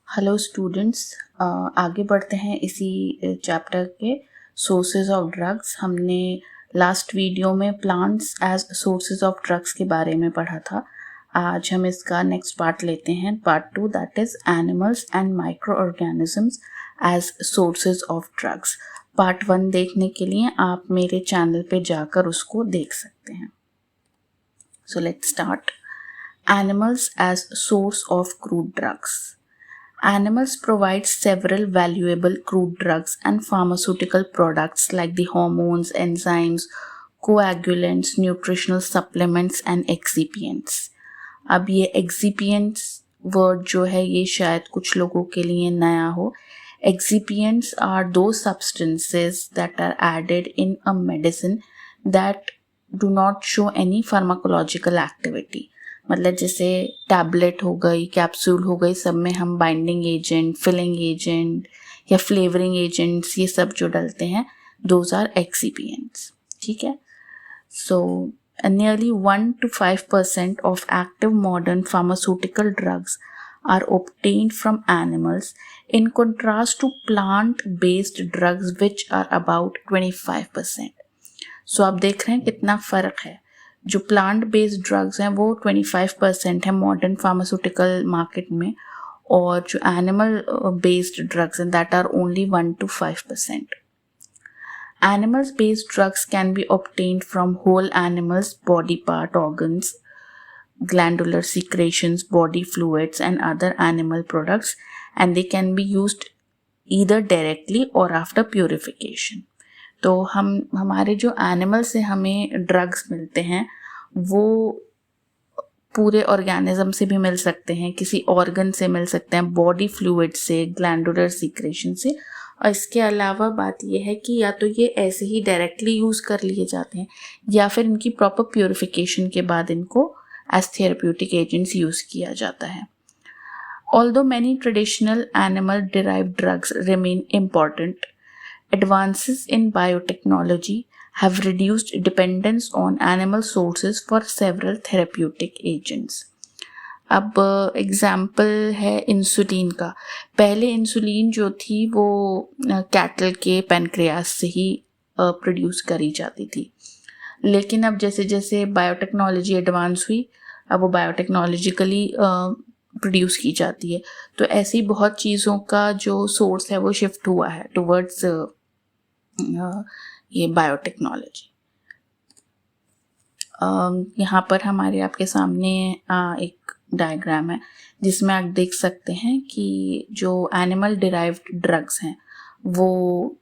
Hello students, आगे बढ़ते हैं इसी चैप्टर के सोर्सेज ऑफ ड्रग्स। हमने लास्ट वीडियो में plants as sources of drugs के बारे में पढ़ा था। आज हम इसका नेक्स्ट पार्ट लेते हैं, part 2, that is animals and microorganisms as sources of drugs. Part 1 देखने के लिए आप मेरे चैनल पे जाकर उसको देख सकते हैं। So let's start. Animals as source of crude drugs. Animals provide several valuable crude drugs and pharmaceutical products like the hormones, enzymes, coagulants, nutritional supplements and excipients. अब ये excipients word जो है ये शायद कुछ लोगों के लिए नया हो। Excipients are those substances that are added in a medicine that do not show any pharmacological activity. मतलब जैसे टैबलेट हो गई, कैप्सूल हो गई, सब में हम बाइंडिंग एजेंट, फिलिंग एजेंट या फ्लेवरिंग एजेंट्स ये सब जो डलते हैं, दोज आर एक्सिपिएंट्स। ठीक है। सो nearly 1 to 5% of active modern pharmaceutical drugs are obtained from animals, in contrast to plant-based drugs which are about 25%. सो आप देख रहे हैं कितना फ़र्क है। जो प्लांट बेस्ड ड्रग्स हैं वो 25% है मॉडर्न फार्मास्यूटिकल मार्केट में, और जो एनिमल बेस्ड ड्रग्स हैं that are only 1 to 5%. Animals based drugs can be obtained from whole animals, body part, organs, glandular secretions, body fluids and other animal products, and they can be used either directly or after purification. तो हमारे जो animal से हमें drugs मिलते हैं वो पूरे organism से भी मिल सकते हैं, किसी ऑर्गन से मिल सकते हैं, बॉडी फ्लूइड से, ग्लैंडुलर सीक्रेशन से, और इसके अलावा बात यह है कि या तो ये ऐसे ही डायरेक्टली यूज़ कर लिए जाते हैं या फिर इनकी प्रॉपर प्योरिफिकेशन के बाद इनको एज थेरेप्यूटिक एजेंट्स यूज़ किया जाता है। Although many traditional animal derived drugs remain important, advances in biotechnology have reduced dependence on animal sources for several therapeutic agents. अब एग्जाम्पल है इंसुलिन का। पहले इंसुलिन जो थी वो कैटल के पैनक्रियास से ही प्रोड्यूस करी जाती थी, लेकिन अब जैसे जैसे बायोटेक्नोलॉजी एडवांस हुई, अब वो बायोटेक्नोलॉजिकली प्रोड्यूस की जाती है। तो ऐसी बहुत चीज़ों का जो सोर्स है वो शिफ्ट हुआ है टुवर्ड्स ये बायोटेक्नोलॉजी। यहाँ पर हमारे आपके सामने एक डायग्राम है जिसमें आप देख सकते हैं कि जो एनिमल डिराइव्ड ड्रग्स हैं वो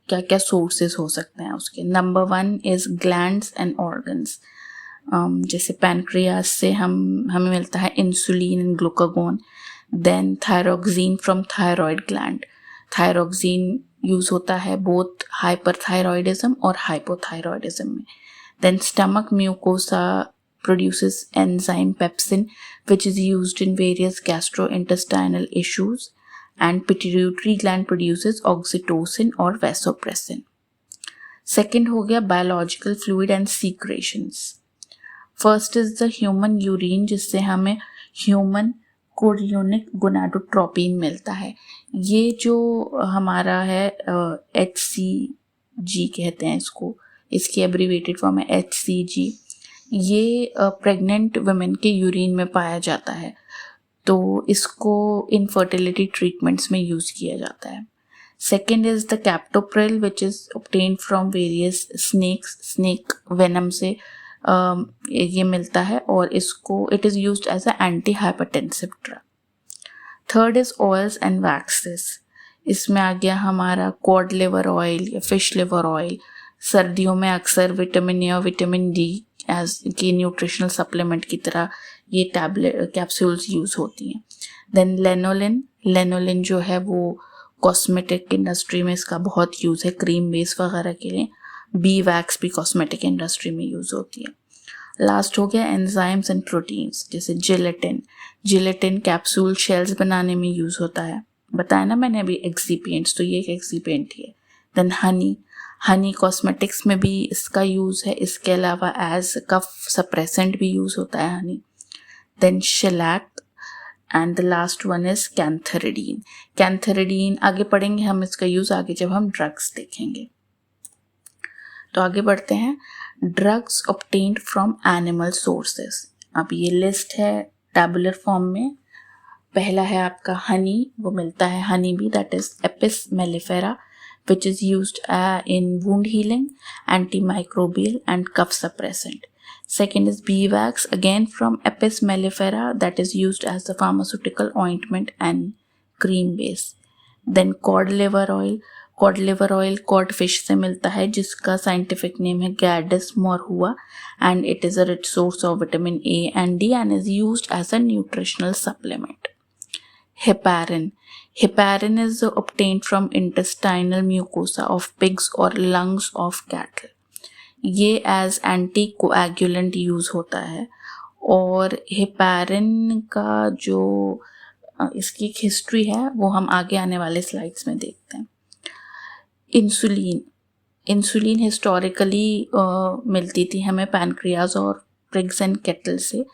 क्या क्या सोर्सेस हो सकते हैं उसके। Number 1 is glands and organs. जैसे पैनक्रियास से हमें मिलता है insulin and glucagon. Then thyroxine from thyroid gland. Thyroxine use होता है बोथ हाइपरथायरॉयडिज्म और हाइपोथायरॉयडिज्म में। Then stomach mucosa produces enzyme pepsin which is used in various gastrointestinal issues, and pituitary gland produces oxytocin or vasopressin. Second हो गया biological fluid and secretions. First is the human urine जिससे हमें human chorionic gonadotropin मिलता है। ये जो हमारा है HCG कहते हैं इसको, इसकी एब्रीवेटेड फॉर्म है HCG। ये प्रेग्नेंट वुमेन के यूरिन में पाया जाता है, तो इसको इनफर्टिलिटी ट्रीटमेंट्स में यूज़ किया जाता है। Second is the captopril which is obtained from various snakes. Snake venom से ये मिलता है और इसको it is used as a anti hypertensive drug. Third is oils and waxes. इसमें आ गया हमारा कॉड लिवर ऑयल या फिश लिवर ऑयल। सर्दियों में अक्सर विटामिन ए और विटामिन डी एज की न्यूट्रिशनल सप्लीमेंट की तरह ये टैबलेट कैप्सूल्स यूज़ होती हैं। देन लेनोलिन जो है वो कॉस्मेटिक इंडस्ट्री में इसका बहुत यूज़ है, क्रीम बेस वगैरह के लिए। बी वैक्स भी कॉस्मेटिक इंडस्ट्री में यूज़ होती है। लास्ट हो गया एंजाइम्स एंड प्रोटीन्स, जैसे जिलेटिन कैप्सूल शेल्स बनाने में यूज़ होता है, बताया ना मैंने अभी एक्सिपिएंट्स, तो ये एक एक्सिपिएंट ही है। देन हनी कॉस्मेटिक्स में भी इसका यूज़ है, इसके अलावा एज कफ सप्रेसेंट भी यूज़ होता है honey. Then shellac and the last one is cantharidin. Cantharidin आगे पढ़ेंगे हम, इसका यूज़ आगे जब हम ड्रग्स देखेंगे. तो आगे बढ़ते हैं. Drugs obtained from animal sources. अब ये लिस्ट है टैबुलर फॉर्म में. पहला है आपका हनी, वो मिलता है honey bee, that is Apis mellifera, which is used in wound healing, antimicrobial and cough suppressant. Second is beeswax, again from Apis mellifera, that is used as the pharmaceutical ointment and cream base. Then cod liver oil. cod liver oil cod fish से मिलता है, जिसका scientific name है Gadus morhua, and it is a rich source of vitamin A and D and is used as a nutritional supplement. Heparin. Heparin is obtained from intestinal mucosa of pigs or lungs of cattle. ये as anti coagulant use होता है. और heparin का जो इसकी history है वो हम आगे आने वाले स्लाइड्स में देखते हैं. इंसुलिन हिस्टोरिकली मिलती थी हमें पैनक्रियाज और पिग्स एंड कैटल से,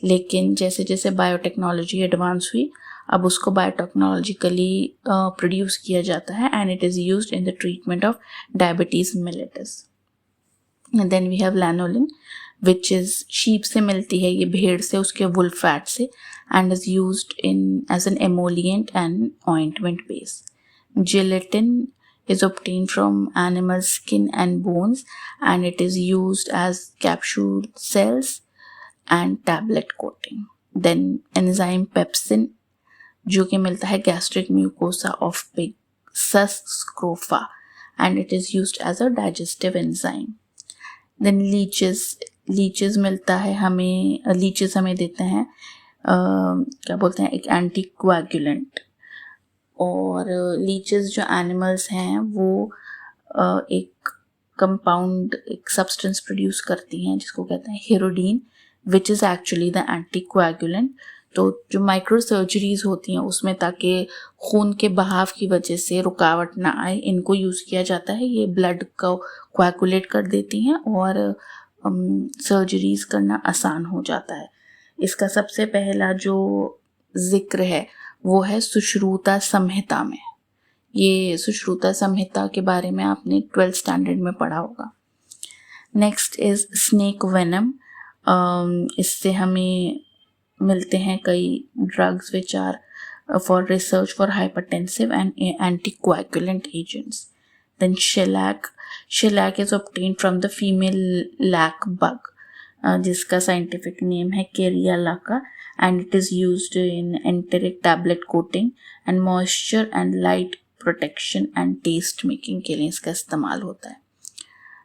लेकिन जैसे जैसे बायोटेक्नोलॉजी एडवांस हुई अब उसको बायोटेक्नोलॉजिकली प्रोड्यूस किया जाता है and it is used in the treatment of diabetes mellitus. Then we have lanolin which is sheep से मिलती है, ये भेड़ से, उसके वुल फैट से, and is used in as an emollient and ointment base. Gelatin is obtained from animal skin and bones and it is used as capsule cells and tablet coating. Then enzyme pepsin जो कि मिलता है gastric mucosa of pig, sus scrofa, and it is used as a digestive enzyme. Then leeches मिलता है हमें, leeches हमें देते हैं क्या बोलते हैं, एक एंटीकोएगुलेंट. और लीचेस जो एनिमल्स हैं वो एक कंपाउंड, एक सब्सटेंस प्रोड्यूस करती हैं जिसको कहते हैं हिरोडीन, which is actually the anticoagulant. तो जो माइक्रो सर्जरीज होती हैं उसमें ताकि खून के बहाव की वजह से रुकावट ना आए, इनको यूज़ किया जाता है. ये ब्लड को कोएगुलेट कर देती हैं और सर्जरीज करना आसान हो जाता है. इसका सबसे पहला जो जिक्र है वो है सुश्रुता संहिता में. ये सुश्रुता संहिता के बारे में आपने 12th स्टैंडर्ड में पढ़ा होगा. Next is snake venom. इससे हमें मिलते हैं कई drugs which are for research for hypertensive and anticoagulant agents. Then shellac is obtained from the female lac bug, जिसका साइंटिफिक नेम है Kerria Laka, and it is used in enteric tablet coating and moisture and light protection and taste making के लिए इसका इस्तेमाल होता है.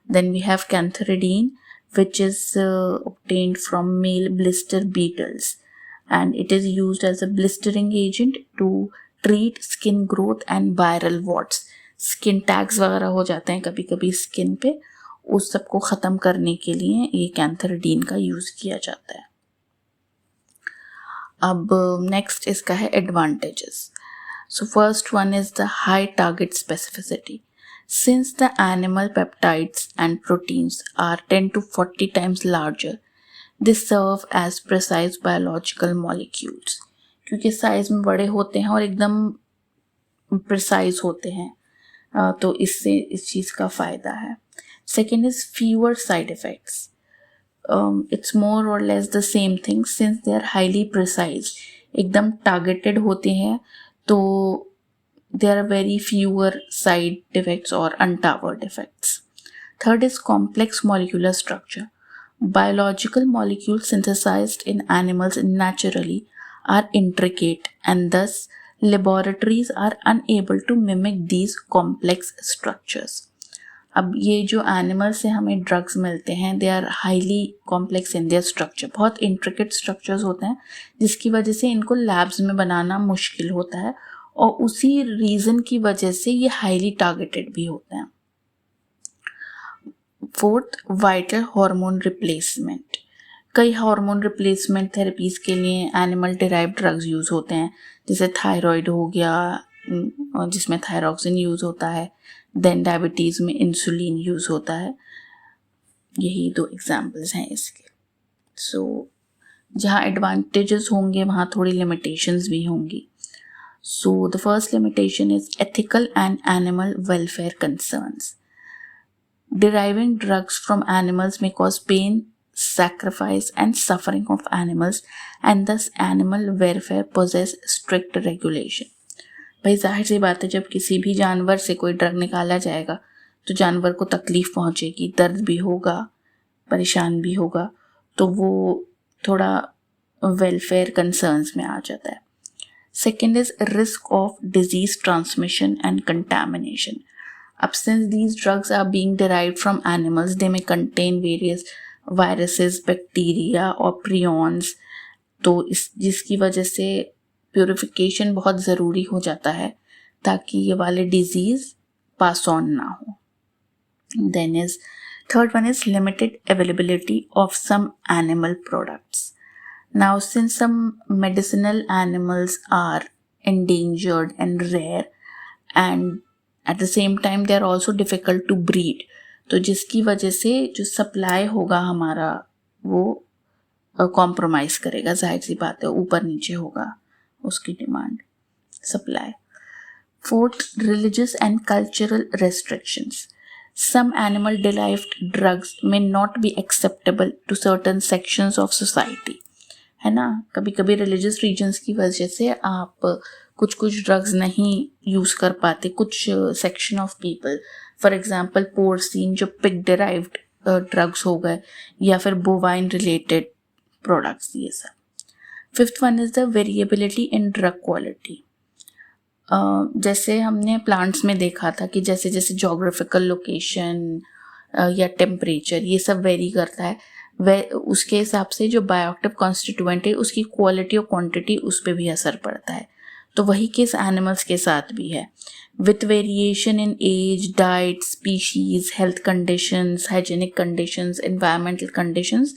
Then we have cantheridine which is obtained from male blister beetles and it is used as a blistering agent to treat skin growth and viral warts. Skin tags वगैरह हो जाते हैं कभी कभी स्किन पे, उस सबको ख़त्म करने के लिए ये कैंथेरिडीन का यूज़ किया जाता है. अब नेक्स्ट इसका है advantages. So first one is the high target specificity. Since the animal peptides and proteins are 10 to 40 times larger, they serve as precise biological molecules. क्योंकि साइज में बड़े होते हैं और एकदम प्रिसाइज होते हैं, तो इससे इस चीज़ का फ़ायदा है. Second is fever side effects. it's more or less the same thing since they are highly precise. एकदम targeted होते हैं तो there are very fewer side effects or untoward effects. Third is complex molecular structure. Biological molecules synthesized in animals naturally are intricate and thus laboratories are unable to mimic these complex structures. अब ये जो animal से हमें drugs मिलते हैं they are highly complex in their structure, बहुत intricate structures होते हैं जिसकी वजह से इनको लैब्स में बनाना मुश्किल होता है और उसी रीज़न की वजह से ये हाईली टारगेटेड भी होते हैं. Fourth, vital hormone replacement. कई हार्मोन रिप्लेसमेंट थेरेपीज़ के लिए एनिमल डिराइव्ड ड्रग्स यूज़ होते हैं, जैसे थायराइड हो गया जिसमें थायरॉक्सिन यूज़ होता है. देन डायबिटीज़ में इंसुलिन यूज़ होता है. यही 2 एग्जाम्पल्स हैं इसके. सो जहाँ एडवांटेजेस होंगे वहाँ थोड़ी लिमिटेशंस भी होंगी. So the first limitation is ethical and animal welfare concerns. Deriving drugs from animals may cause pain, sacrifice and suffering of animals, and thus animal welfare possess strict regulation. भाई जाहिर सी बात है, जब किसी भी जानवर से कोई ड्रग निकाला जाएगा तो जानवर को तकलीफ पहुंचेगी, दर्द भी होगा, परेशान भी होगा, तो वो थोड़ा वेलफेयर कंसर्न्स में आ जाता है. Second is risk of disease transmission and contamination. Since these drugs are being derived from animals, they may contain various viruses, bacteria or prions. तो जिसकी वजह से प्योरिफिकेशन बहुत ज़रूरी हो जाता है ताकि ये वाले डिजीज़ पास ऑन ना हो. Then is third one is limited availability of some animal products. Now, since some medicinal animals are endangered and rare, and at the same time they are also difficult to breed, तो जिसकी वजह से जो supply होगा हमारा वो compromise करेगा. जाहिर सी बात है, ऊपर नीचे होगा उसकी demand, supply. Fourth, religious and cultural restrictions. Some animal derived drugs may not be acceptable to certain sections of society. है ना, कभी कभी रिलीजियस रीजन्स की वजह से आप कुछ कुछ ड्रग्स नहीं यूज़ कर पाते, कुछ section of people. For example porcine, जो पिग डिराइव्ड ड्रग्स हो गए, या फिर बोवाइन रिलेटेड प्रोडक्ट्स, ये सब. Fifth one is the variability in drug quality. जैसे हमने प्लांट्स में देखा था कि जैसे जैसे जोग्राफिकल लोकेशन या टेम्परेचर ये सब वेरी करता है, वह उसके हिसाब से जो बायोएक्टिव कॉन्स्टिट्यूएंट है उसकी क्वालिटी और क्वांटिटी उस पर भी असर पड़ता है. तो वही केस एनिमल्स के साथ भी है. With variation in age, diet, species, health conditions, hygienic conditions, environmental conditions,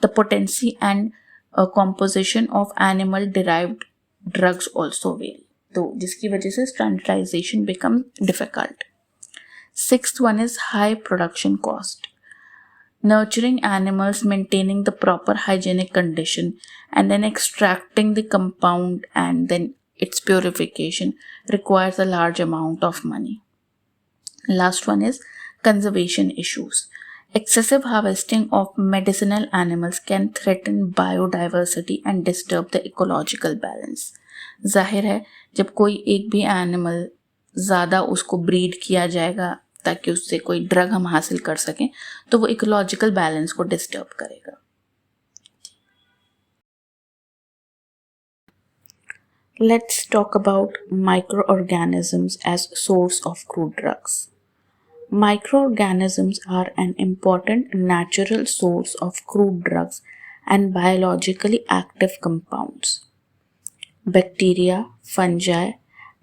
the potency and composition of animal derived drugs also vary. तो जिसकी वजह से standardization become difficult. Sixth one is high production cost. Nurturing animals, maintaining the proper hygienic condition, and then extracting the compound and then its purification requires a large amount of money. Last one is conservation issues. Excessive harvesting of medicinal animals can threaten biodiversity and disturb the ecological balance. जाहिर है, जब कोई एक भी animal ज़्यादा उसको breed किया जाएगा ताकि उससे कोई ड्रग हम हासिल कर सकें, तो वो इकोलॉजिकल बैलेंस को डिस्टर्ब करेगा. Let's talk about microorganisms as source of crude drugs. Microorganisms are an important natural source of crude drugs and biologically active compounds. Bacteria, fungi,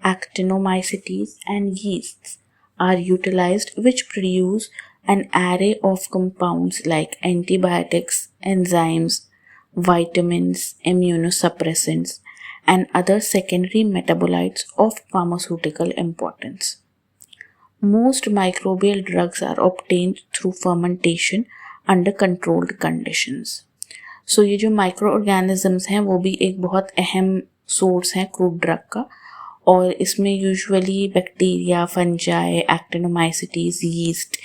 actinomycetes, and yeasts are utilized, which produce an array of compounds like antibiotics, enzymes, vitamins, immunosuppressants, and other secondary metabolites of pharmaceutical importance. Most microbial drugs are obtained through fermentation under controlled conditions. So ये जो microorganisms हैं वो भी एक बहुत अहम source है crude drug का, और इसमें usually bacteria, fungi, actinomycetes, yeast,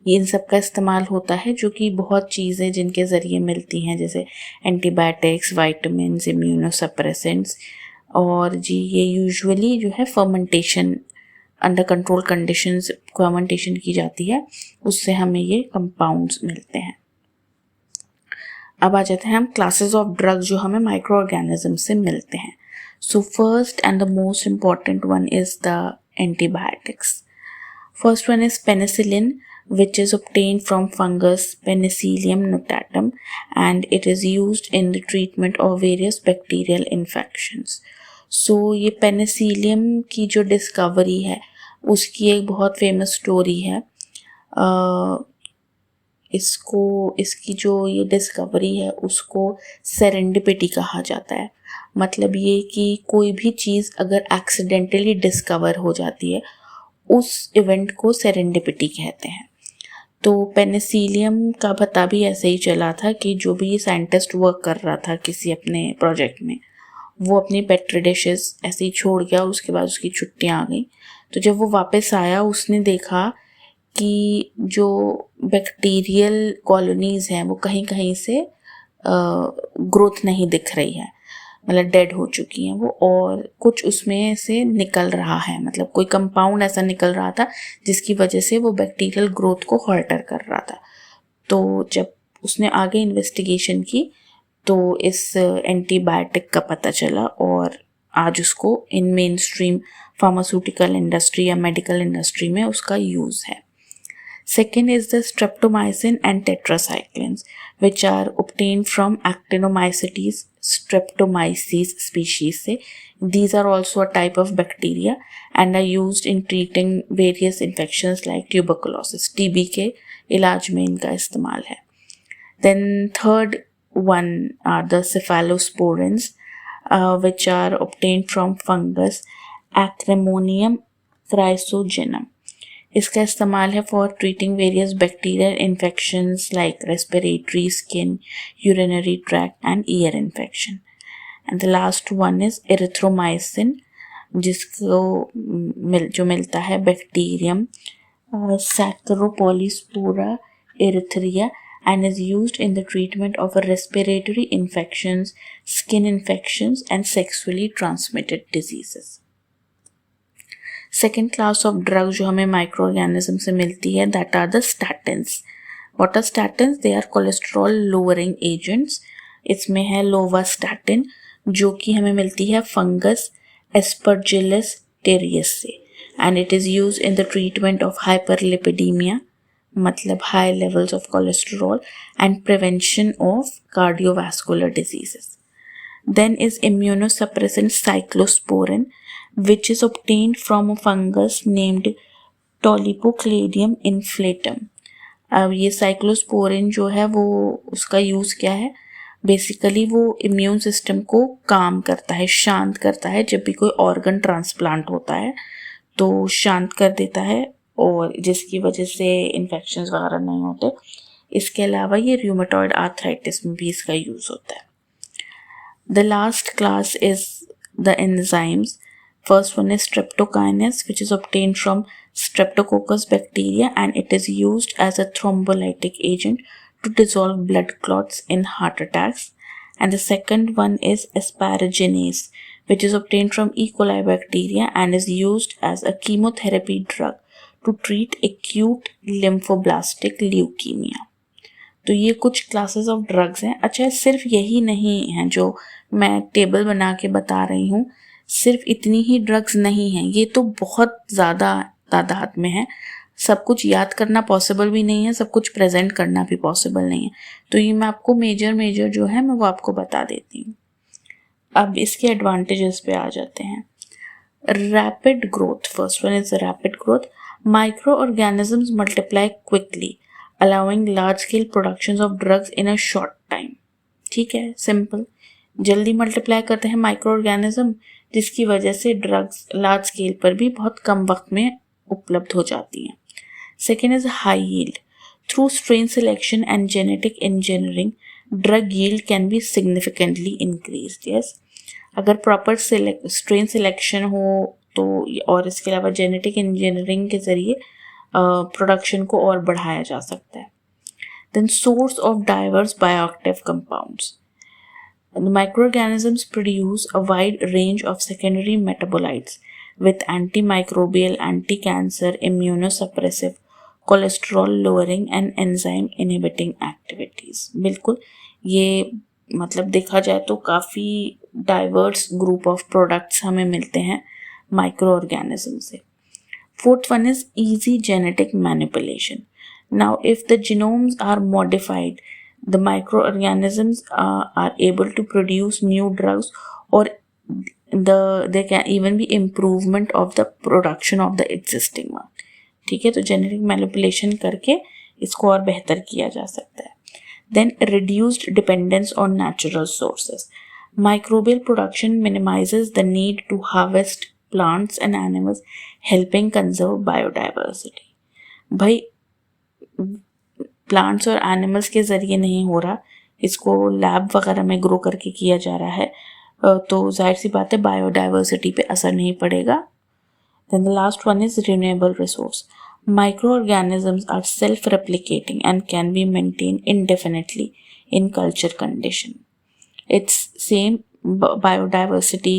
ये इन सब का इस्तेमाल होता है, जो कि बहुत चीज़ें जिनके ज़रिए मिलती हैं, जैसे एंटीबायोटिक्स, वाइटामिन्स, इम्यूनोसप्रेसेंट्स. और जी ये यूजुअली जो है fermentation under control conditions fermentation की जाती है, उससे हमें ये कंपाउंड्स मिलते हैं. अब आ जाते हैं हम क्लासेस ऑफ ड्रग्स जो हमें माइक्रो ऑर्गेनिज्म से मिलते हैं. So first and the most important one is the antibiotics. First one is penicillin, which is obtained from fungus Penicillium notatum, and it is used in the treatment of various bacterial infections. So ये penicillium की जो discovery है उसकी एक बहुत famous story है. इसकी जो ये डिस्कवरी है उसको सेरेंडिपिटी कहा जाता है. मतलब ये कि कोई भी चीज़ अगर एक्सीडेंटली डिस्कवर हो जाती है उस इवेंट को सेरेंडिपिटी कहते हैं. तो पेनिसिलियम का पता भी ऐसे ही चला था कि जो भी साइंटिस्ट वर्क कर रहा था किसी अपने प्रोजेक्ट में, वो अपनी पेट्री डिशेस ऐसे ही छोड़ गया, उसके बाद उसकी छुट्टियां आ गई। तो जब वो वापस आया उसने देखा कि जो बैक्टीरियल कॉलोनीज़ हैं वो कहीं कहीं से ग्रोथ नहीं दिख रही है, मतलब डेड हो चुकी हैं वो, और कुछ उसमें से निकल रहा है, मतलब कोई कंपाउंड ऐसा निकल रहा था जिसकी वजह से वो बैक्टीरियल ग्रोथ को हॉल्टर कर रहा था। तो जब उसने आगे इन्वेस्टिगेशन की तो इस एंटीबायोटिक का पता चला, और आज उसको इन मेन स्ट्रीम फार्मास्यूटिकल इंडस्ट्री या मेडिकल इंडस्ट्री में उसका यूज़ है। Second is the streptomycin and tetracyclines, which are obtained from Actinomycetes streptomyces species से. These are also a type of bacteria and are used in treating various infections like tuberculosis. TB के इलाज में इनका इस्तेमाल है. Then third one are the cephalosporins, which are obtained from fungus Acremonium chrysogenum. इसका इस्तेमाल है for treating various bacterial infections like respiratory, skin, urinary tract and ear infection. And the last one is erythromycin, जिसको जो मिलता है bacterium सैकरोपोलिस्पोरा एरिथ्रिया and is used in the treatment of respiratory infections, skin infections and sexually transmitted diseases. Second class of drug जो हमें micro organism से मिलती है, that are the statins. What are statins? They are cholesterol lowering agents. इसमें है लोवास्टैटिन, जो कि हमें मिलती है फंगस एस्परजिलस टेरियस से, and it is use in the treatment of hyperlipidemia, मतलब high levels of cholesterol, and prevention of cardiovascular diseases. Then is immunosuppressant cyclosporin, which is obtained from a fungus named Tolypocladium inflatum. अब ये cyclosporin जो है वो उसका use क्या है? Basically वो इम्यून सिस्टम को काम करता है, शांत करता है. जब भी कोई ऑर्गन ट्रांसप्लांट होता है तो शांत कर देता है, और जिसकी वजह से इन्फेक्शंस वगैरह नहीं होते. इसके अलावा ये रूमेटॉइड आर्थराइटिस में भी इसका यूज़ होता है. The last class is the enzymes. First one is streptokinase, which is obtained from Streptococcus bacteria, and it is used as a thrombolytic agent to dissolve blood clots in heart attacks. And the second one is asparaginase, which is obtained from E. coli bacteria and is used as a chemotherapy drug to treat acute lymphoblastic leukemia. तो ये कुछ classes of drugs हैं. अच्छा, सिर्फ यही नहीं हैं जो मैं टेबल बना के बता रही हूँ, सिर्फ इतनी ही ड्रग्स नहीं हैं, ये तो बहुत ज़्यादा तादाद में है. सब कुछ याद करना पॉसिबल भी नहीं है, सब कुछ प्रेजेंट करना भी पॉसिबल नहीं है. तो ये मैं आपको मेजर जो है मैं वो आपको बता देती हूँ. अब इसके एडवांटेजेस पे आ जाते हैं. Rapid growth. First one is rapid growth. Micro organisms multiply quickly, allowing large scale productions of drugs in a short time. ठीक है, सिंपल. जल्दी मल्टीप्लाई करते हैं माइक्रो ऑर्गेनिज्म, जिसकी वजह से ड्रग्स लार्ज स्केल पर भी बहुत कम वक्त में उपलब्ध हो जाती हैं. Second is high yield. Through strain selection and genetic engineering drug yield can be significantly increased. Yes, अगर प्रॉपर स्ट्रेन सिलेक्शन हो तो, और इसके अलावा जेनेटिक इंजीनियरिंग के ज़रिए प्रोडक्शन को और बढ़ाया जा सकता है. Then source of diverse bioactive compounds. The microorganisms produce a wide range of secondary metabolites with antimicrobial, anti-cancer, immunosuppressive, cholesterol lowering and enzyme inhibiting activities. बिल्कुल, ये मतलब देखा जाए तो काफ़ी डाइवर्स ग्रुप ऑफ प्रोडक्ट्स हमें मिलते हैं माइक्रो ऑर्गेनिज्म से. Fourth one is easy genetic manipulation. Now, if the genomes are modified, the microorganisms are able to produce new drugs, or there can even be improvement of the production of the existing one. ठीक है, तो genetic manipulation करके इसको और बेहतर किया जा सकता है. Then reduced dependence on natural sources. Microbial production minimizes the need to harvest plants and animals, helping conserve biodiversity. भाई प्लांट्स और एनिमल्स के ज़रिए नहीं हो रहा, इसको लैब वगैरह में ग्रो करके किया जा रहा है, तो जाहिर सी बात है बायोडाइवर्सिटी पे असर नहीं पड़ेगा. Then the last one is renewable resource. Microorganisms are self-replicating and can be maintained indefinitely in culture condition. It's same biodiversity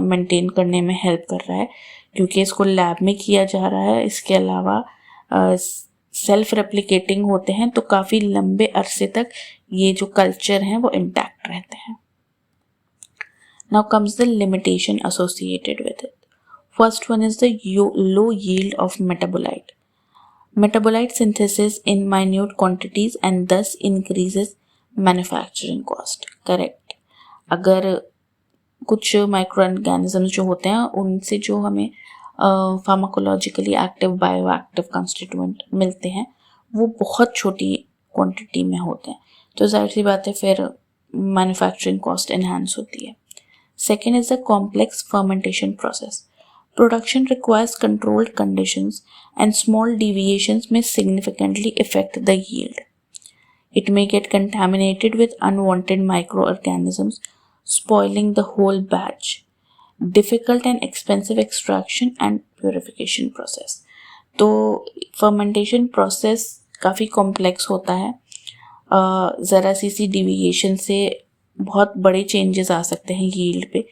maintain करने में help कर रहा है क्योंकि इसको लैब में किया जा रहा है. इसके अलावा सेल्फ रेप्लिकेटिंग होते हैं तो काफ़ी लंबे अरसे तक ये जो कल्चर हैं वो इंटैक्ट रहते हैं. Now comes the limitation associated with it. First one is the low yield of metabolite. Metabolite synthesis in minute quantities and thus increases manufacturing cost. Correct. अगर कुछ माइक्रो ऑर्गेनिजम्स जो होते हैं उनसे जो हमें फार्माकोलॉजिकली एक्टिव बायोएक्टिव कंस्टिट्यूएंट मिलते हैं वो बहुत छोटी क्वांटिटी में होते हैं, तो जाहिर सी बात है फिर मैन्युफैक्चरिंग कॉस्ट एनहांस होती है. Second is the complex fermentation process. Production requires controlled conditions and small deviations may significantly affect the yield. It may get contaminated with unwanted microorganisms, spoiling the whole batch. Difficult and expensive extraction and purification process. तो fermentation process काफ़ी complex होता है. ज़रा सी deviation से बहुत बड़े changes आ सकते हैं yield पे,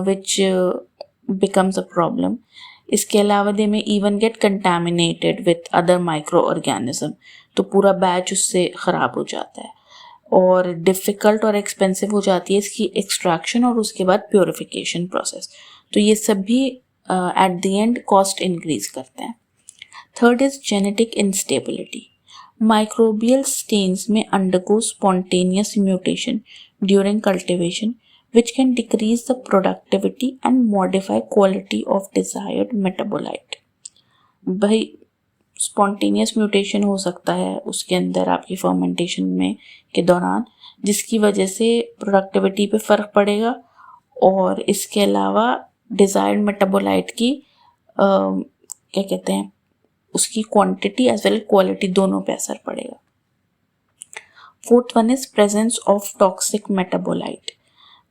which becomes a problem. इसके अलावा they may even get contaminated with other microorganism, तो पूरा बैच उससे ख़राब हो जाता है और डिफ़िकल्ट और एक्सपेंसिव हो जाती है इसकी एक्सट्रैक्शन और उसके बाद प्योरिफिकेशन प्रोसेस. तो ये सब भी at the end cost increase करते हैं. Third is genetic instability. Microbial strains में undergo spontaneous mutation during cultivation which can decrease the productivity and modify quality of desired metabolite. भाई spontaneous mutation हो सकता है उसके अंदर आपकी fermentation में के दौरान, जिसकी वजह से productivity पे फ़र्क पड़ेगा और इसके अलावा desired metabolite की क्या कहते हैं उसकी quantity as well as quality दोनों पे असर पड़ेगा. Fourth one is presence of toxic metabolite.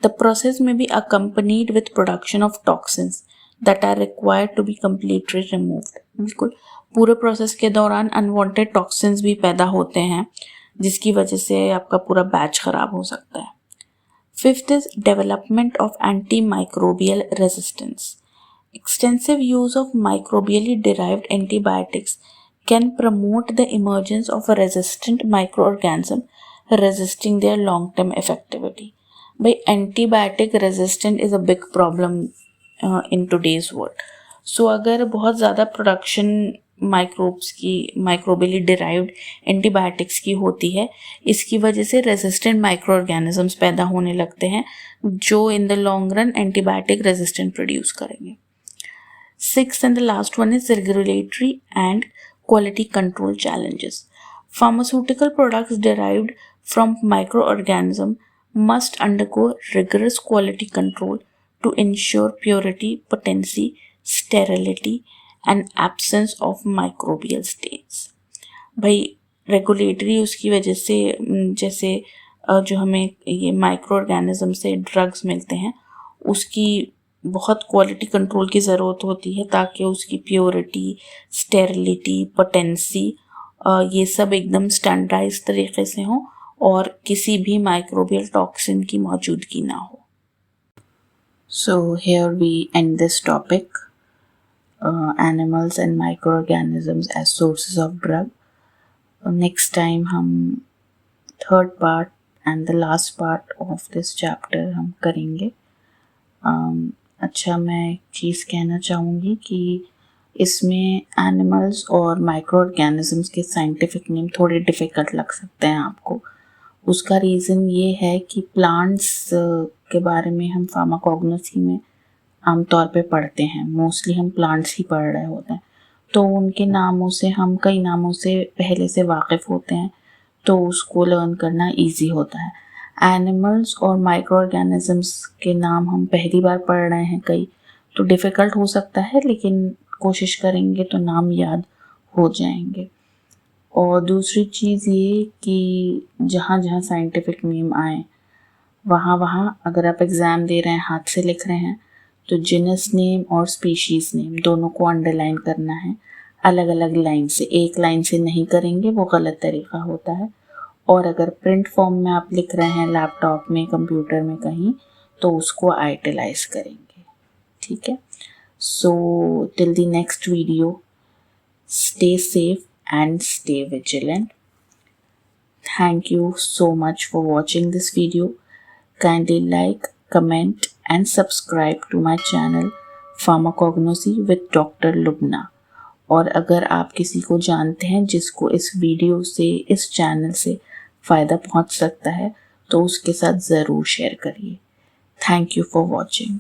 The process may be accompanied with production of toxins that are required to be completely removed. बिल्कुल पूरे प्रोसेस के दौरान अनवांटेड टॉक्सिन्स भी पैदा होते हैं जिसकी वजह से आपका पूरा बैच खराब हो सकता है. Fifth is development of anti microbial resistance. Extensive use of microbially derived antibiotics can promote the emergence of a resistant micro organism resisting their long term effectivity. भाई antibiotic resistant is a big problem in today's world. So अगर बहुत ज़्यादा production microbes की माइक्रोबियली derived antibiotics की होती है, इसकी वजह से रेजिस्टेंट माइक्रो ऑर्गेनिजम्स पैदा होने लगते हैं जो in the long run antibiotic resistant produce करेंगे. Sixth and the last one is regulatory and quality control challenges. Pharmaceutical products derived from micro organism must undergo rigorous quality control to ensure purity, potency, sterility and absence of microbial stains. भाई regulatory उसकी वजह से जैसे जो हमें ये micro organism से drugs मिलते हैं उसकी बहुत क्वालिटी कंट्रोल की ज़रूरत होती है ताकि उसकी प्योरिटी, स्टेरिलिटी, पोटेंसी ये सब एकदम स्टैंडर्डाइज तरीके से हों और किसी भी माइक्रोबियल टॉक्सिन की मौजूदगी ना हो. So here we end this topic, animals and microorganisms as sources of drug. Next time हम third part and the last part of this chapter हम करेंगे. अच्छा, मैं एक चीज़ कहना चाहूँगी कि इसमें एनिमल्स और माइक्रो ऑर्गेनिजम्स के साइंटिफिक नेम थोड़े डिफ़िकल्ट लग सकते हैं आपको. उसका रीज़न ये है कि प्लांट्स के बारे में हम फार्माकोग्नोसी में आमतौर पे पढ़ते हैं, मोस्टली हम प्लांट्स ही पढ़ रहे होते हैं, तो उनके नामों से हम कई नामों से पहले से वाकिफ़ होते हैं तो उसको लर्न करना इजी होता है. एनिमल्स और माइक्रो ऑर्गेनिजम्स के नाम हम पहली बार पढ़ रहे हैं कई, तो डिफ़िकल्ट हो सकता है लेकिन कोशिश करेंगे तो नाम याद हो जाएंगे. और दूसरी चीज़ ये कि जहाँ जहाँ साइंटिफिक नेम आए वहाँ वहाँ अगर आप एग्ज़ाम दे रहे हैं, हाथ से लिख रहे हैं, तो जिनस नेम और स्पीशीज़ नेम दोनों को अंडरलाइन करना है अलग अलग लाइन से। एक लाइन से नहीं करेंगे, वो गलत तरीका होता है। और अगर प्रिंट फॉर्म में आप लिख रहे हैं लैपटॉप में, कंप्यूटर में कहीं, तो उसको आइटलाइज करेंगे। ठीक है। So till the next video, stay safe and stay vigilant. Thank you so much for watching this video. Kindly like, comment and subscribe to my channel Pharmacognosy with Dr. Lubna. और अगर आप किसी को जानते हैं जिसको इस वीडियो से, इस चैनल से फ़ायदा पहुंच सकता है, तो उसके साथ ज़रूर शेयर करिए। Thank you for watching.